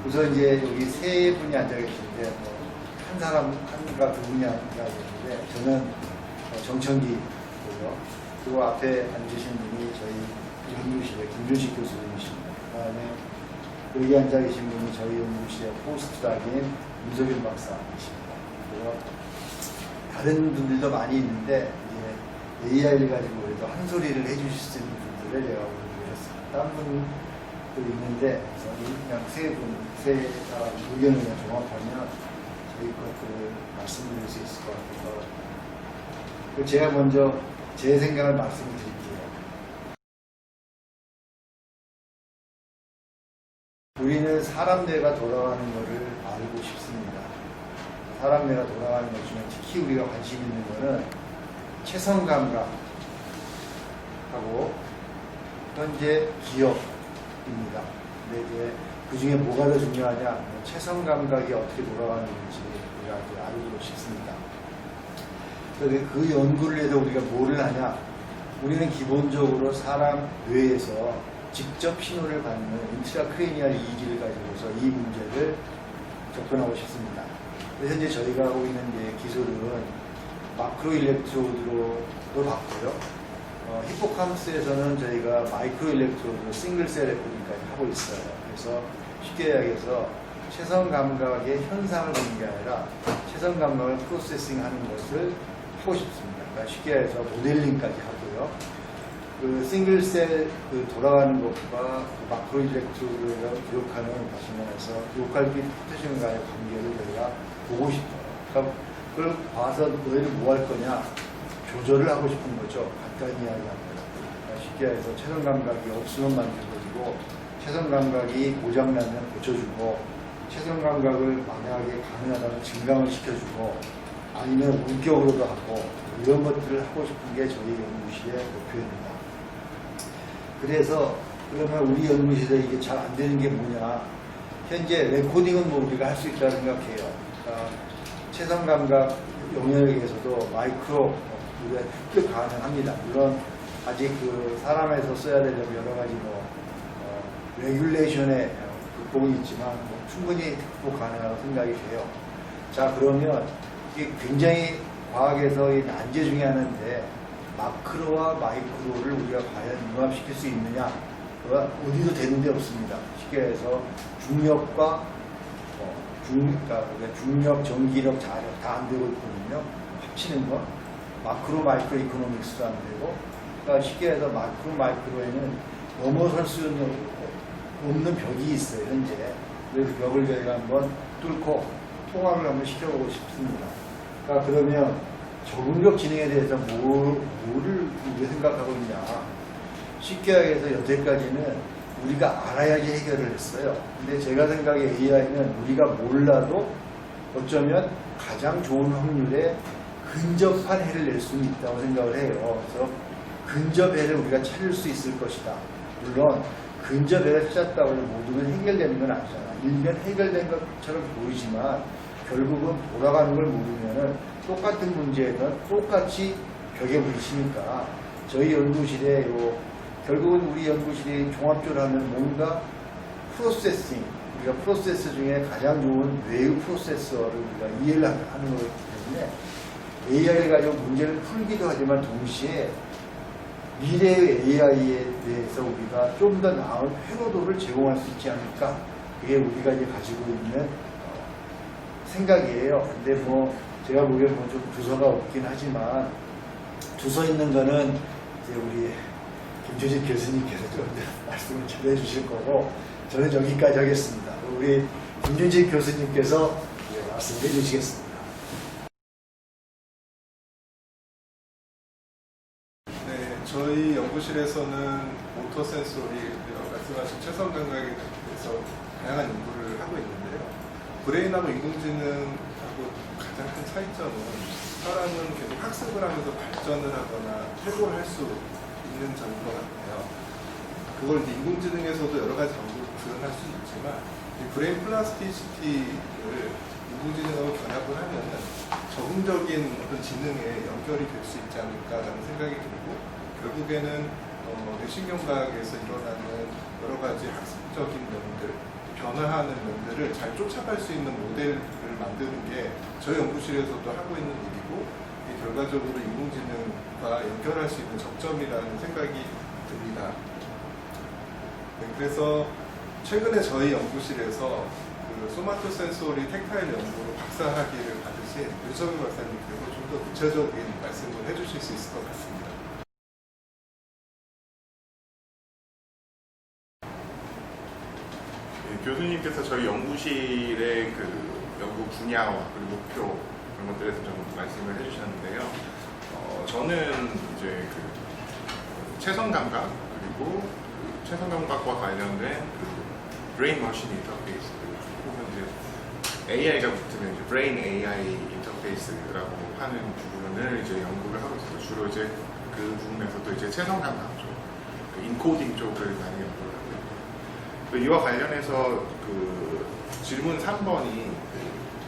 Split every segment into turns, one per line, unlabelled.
우선 이제 여기 세 분이 앉아 계시는데 한 사람과 두 분이 앉아 계시는데 저는 정청기고요. 그리고 앞에 앉으신 분이 저희 연구실의 김준식 교수님이십니다. 그다음에 여기 앉아 계신 분이 저희 연구실의 포스트닥인 문석윤 박사이십니다. 그리고 다른 분들도 많이 있는데 AI를 가지고 그래도 한 소리를 해주실 수 있는 분들을 제가 오늘 모셨습니다. 다른 분도 있는데 그냥 세 사람 의견을 그냥 종합하면 저희 것들을 말씀드릴 수 있을 것 같아서 제가 먼저 제 생각을 말씀드릴게요. 우리는 사람 뇌가 돌아가는 것을 알고 싶습니다. 사람 뇌가 돌아가는 것 중에 특히 우리가 관심 있는 것은 체성 감각하고 현재 기억입니다. 근데 이제 그 중에 뭐가 더 중요하냐? 체성 감각이 어떻게 돌아가는지 우리가 알고 싶습니다. 그래서 그 연구를 해서 우리가 뭐를 하냐? 우리는 기본적으로 사람 뇌에서 직접 신호를 받는 인트라크레니얼 EEG를 가지고서 이 문제를 접근하고 싶습니다. 그래서 현재 저희가 하고 있는 기술은 마크로 일렉트로드로도 봤고요. 히포캄프스에서는 저희가 마이크로 일렉트로드 싱글 셀 레코딩까지 하고 있어요. 그래서 쉽게 이야기해서 체성 감각의 현상을 보는 게 아니라 체성 감각을 프로세싱 하는 것을 하고 싶습니다. 그러니까 쉽게 해서 모델링까지 하고요. 그 싱글 셀 돌아가는 것과 그 마크로 일렉트로드가 기록하는 다시 말해서 로컬 빛 포테션 간의 관계를 저희가 보고 싶어요. 그러니까 그걸 봐서 너희를 뭐 할 거냐? 조절을 하고 싶은 거죠. 간단히 이야기하면. 그러니까 쉽게 해서 체성 감각이 없으면 만들어지고 체성 감각이 고장나면 고쳐주고 체성 감각을 만약에 가능하다면 증강을 시켜주고 아니면 원격으로도 하고 이런 것들을 하고 싶은 게 저희 연구실의 목표입니다. 그래서 그러면 우리 연구실에 이게 잘 안 되는 게 뭐냐? 현재 레코딩은 뭐 우리가 할 수 있다고 생각해요. 그러니까 체성 감각 영역에서도 마이크로 우리가 획득 가능합니다. 물론 아직 그 사람에서 써야 되려면 여러 가지 레귤레이션의 극복이 있지만 충분히 극복 가능하다고 생각이 돼요. 자, 그러면 이게 굉장히 과학에서 난제 중에 하나인데 마크로와 마이크로를 우리가 과연 융합시킬 수 있느냐? 어디도 되는 데 없습니다. 쉽게 해서 중력과 중력, 전기력, 자력 다 안 되고 있거든요. 합치는 거. 마크로, 마이크로 이코노믹스도 안 되고. 그러니까 쉽게 해서 마크로, 마이크로에는 넘어설 수 없는 벽이 있어요, 현재. 그래서 그 벽을 저희가 한번 뚫고 통합을 한번 시켜보고 싶습니다. 그러니까 그러면 적응력 진행에 대해서 뭐를 우리가 생각하고 있냐. 쉽게 해서 여태까지는 우리가 알아야지 해결을 했어요. 근데 제가 생각에 AI는 우리가 몰라도 어쩌면 가장 좋은 확률에 근접한 해를 낼 수는 있다고 생각을 해요. 그래서 근접 해를 우리가 찾을 수 있을 것이다. 물론 근접 해를 찾았다고 해서 모두는 해결되는 건 아니잖아. 일면 해결된 것처럼 보이지만 결국은 돌아가는 걸 모르면은 똑같은 문제는 똑같이 벽에 부딪히니까 저희 연구실에 결국은 우리 연구실이 종합적으로 하면 뭔가 프로세싱, 우리가 프로세서 중에 가장 좋은 뇌의 프로세서를 우리가 이해를 하는 거기 때문에 AI를 가지고 문제를 풀기도 하지만 동시에 미래의 AI에 대해서 우리가 좀 더 나은 회로도를 제공할 수 있지 않을까? 그게 우리가 이제 가지고 있는 생각이에요. 근데 제가 보기엔 좀 주소가 없긴 하지만 주소 있는 거는 이제 우리 김준식 교수님께서 좀 말씀을 전해 주실 거고 저는 여기까지 하겠습니다. 우리 김준식 교수님께서 말씀해 주시겠습니다.
네, 저희 연구실에서는 모터 센소리, 말씀하신 체성 감각에 대해서 다양한 연구를 하고 있는데요. 브레인하고 인공지능하고 가장 큰 차이점은 사람은 계속 학습을 하면서 발전을 하거나 회고를 할 수 있는 점인 것 같아요. 그걸 인공지능에서도 여러 가지 방법으로 구현할 수 있지만 브레인 플라스티시티를 인공지능하고 결합을 하면은 적응적인 어떤 지능에 연결이 될 수 있지 않을까라는 생각이 들고 결국에는 뇌신경과학에서 일어나는 여러 가지 학습적인 면들 변화하는 면들을 잘 쫓아갈 수 있는 모델을 만드는 게 저희 연구실에서도 하고 있는 일이고 이게 결과적으로 인공지능과 연결할 수 있는 접점이라는 생각이 듭니다. 네, 그래서 최근에 저희 연구실에서 그 소마토 센소리 텍타일 연구로 박사학위를 받으신 유정희 박사님께서 좀 더 구체적인 말씀을 해주실 수 있을 것 같습니다.
네, 교수님께서 저희 연구실의 그 연구 분야와 그리고 목표 그런 것들에 대해서 좀 말씀을 해주셨는데요. 저는 이제 그 체성 감각 그리고 그 체성 감각과 관련된 그 브레인 머신 인터페이스 혹은 이제 AI가 붙으면 이제 브레인 AI 인터페이스라고 하는 부분을 이제 연구를 하고 있어요. 주로 이제 그 부분에서도 이제 체성 감각 쪽, 그 인코딩 쪽을 많이 연구를 하고 있고 이와 관련해서 그 질문 3번이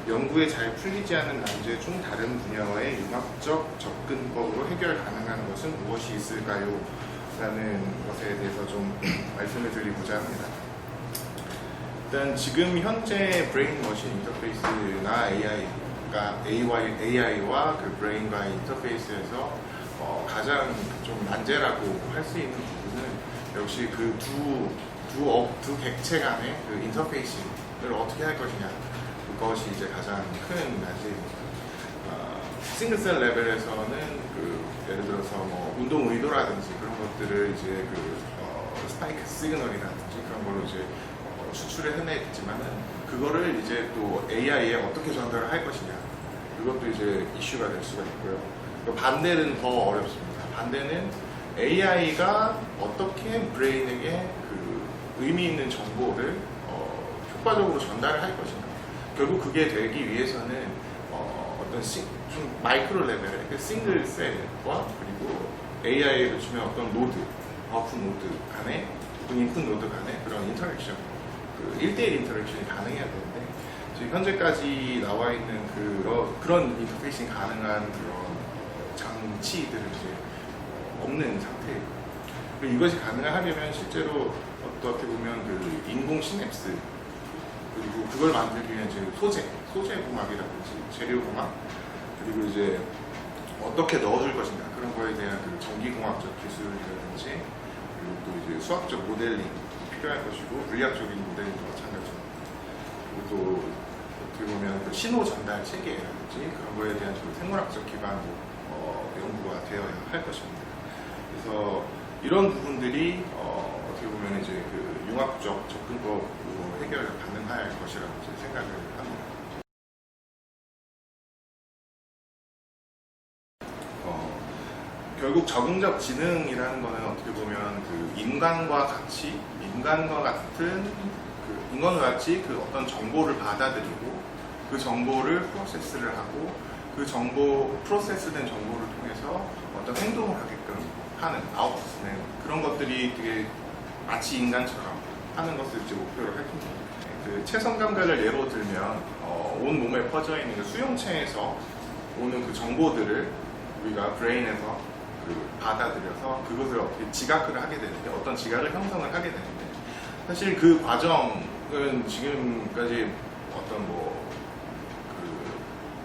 그 연구에 잘 풀리지 않은 난제 중 다른 분야와의 융합적 접근법으로 해결 가능한 것은 무엇이 있을까요? 라는 것에 대해서 좀 말씀을 드리고자 합니다. 일단 지금 현재 브레인 머신 인터페이스나 AI와 그 브레인과의 인터페이스에서 가장 좀 난제라고 할 수 있는 부분은 역시 그 두 객체 간의 그 인터페이싱을 어떻게 할 것이냐, 그것이 이제 가장 큰 난제입니다. 싱글셀 레벨에서는 그 예를 들어서 뭐 운동 의도라든지 그런 것들을 이제 그 스파이크 시그널이라든지 그런 걸로 이제 수출을 해냈지만은 그거를 이제 또 AI에 어떻게 전달을 할 것이냐, 그것도 이제 이슈가 될 수가 있고요. 또 반대는 더 어렵습니다. 반대는 AI가 어떻게 브레인에게 그 의미 있는 정보를 효과적으로 전달을 할 것인가. 결국 그게 되기 위해서는 어떤 좀 마이크로 레벨의 그 싱글 셀과 그리고 AI를 주면 어떤 노드, 아웃풋 노드 간의 인풋 노드 간의 그런 인터랙션, 그 1대1 인터랙션이 가능해야 되는데 지금 현재까지 나와 있는 그런 인터페이싱 가능한 그런 장치들은 이제 없는 상태예요. 그리고 이것이 가능하려면 실제로 어떻게 보면 그 인공 시냅스 그리고 그걸 만들기 위한 이제 소재공학이라든지 재료공학 그리고 이제 어떻게 넣어줄 것인가 그런 거에 대한 그 전기공학적 기술이라든지 그리고 또 이제 수학적 모델링이 필요할 것이고 물리학적인 모델링도 마찬가지입니다. 그리고 또 어떻게 보면 그 신호 전달 체계라든지 그런 거에 대한 그 생물학적 기반도 연구가 되어야 할 것입니다. 그래서 이런 부분들이 어떻게 보면 이제 그 융합적 접근법으로 해결 가능할 것이라고 생각을 합니다. 결국 적응적 지능이라는 거는 어떻게 보면 그 인간과 같이 그 어떤 정보를 받아들이고 그 정보를 프로세스를 하고 그 프로세스된 정보를 통해서 어떤 행동을 하게끔 하는 아웃풋을 내는 그런 것들이 되게 마치 인간처럼 하는 것을 이제 목표로 할 겁니다. 그 체성 감각을 예로 들면 온 몸에 퍼져 있는 그 수용체에서 오는 그 정보들을 우리가 브레인에서 받아들여서 그것을 어떻게 지각을 하게 되는데 어떤 지각을 형성을 하게 되는데 사실 그 과정은 지금까지 어떤 그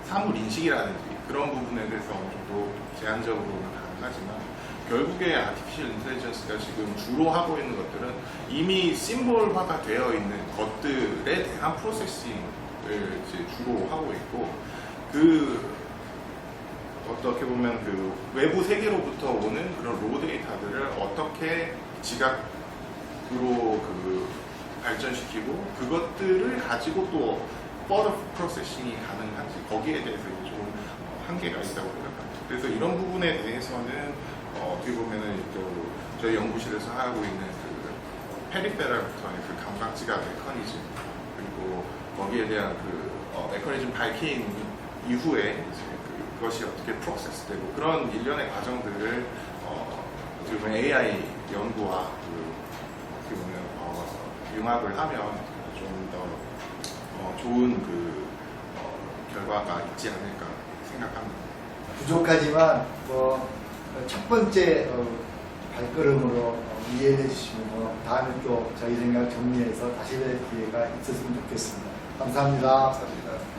사물 인식이라든지 그런 부분에 대해서 어느 정도 제한적으로는 가능하지만 결국에 아티피셜 인텔리전스가 지금 주로 하고 있는 것들은 이미 심볼화가 되어 있는 것들에 대한 프로세싱을 이제 주로 하고 있고 어떻게 보면 그 외부 세계로부터 오는 그런 로 데이터들을 어떻게 지각으로 발전시키고 그것들을 가지고 또 further 프로세싱이 가능한지 거기에 대해서 좀 한계가 있다고 생각합니다. 그래서 이런 부분에 대해서는 어떻게 보면은 또 저희 연구실에서 하고 있는 그 페리페랄부터의 그 감각 지각 메커니즘 그리고 거기에 대한 그 메커니즘 밝힌 이후에 그것이 어떻게 프로세스되고 그런 일련의 과정들을 어떻게 보면 AI 연구와 어떻게 보면 융합을 하면 좀 더 좋은 결과가 있지 않을까 생각합니다.
부족하지만 첫 번째 발걸음으로 이해해 주시면 다음에 또 저희 생각 정리해서 다시 뵐 기회가 있었으면 좋겠습니다. 감사합니다.
감사합니다.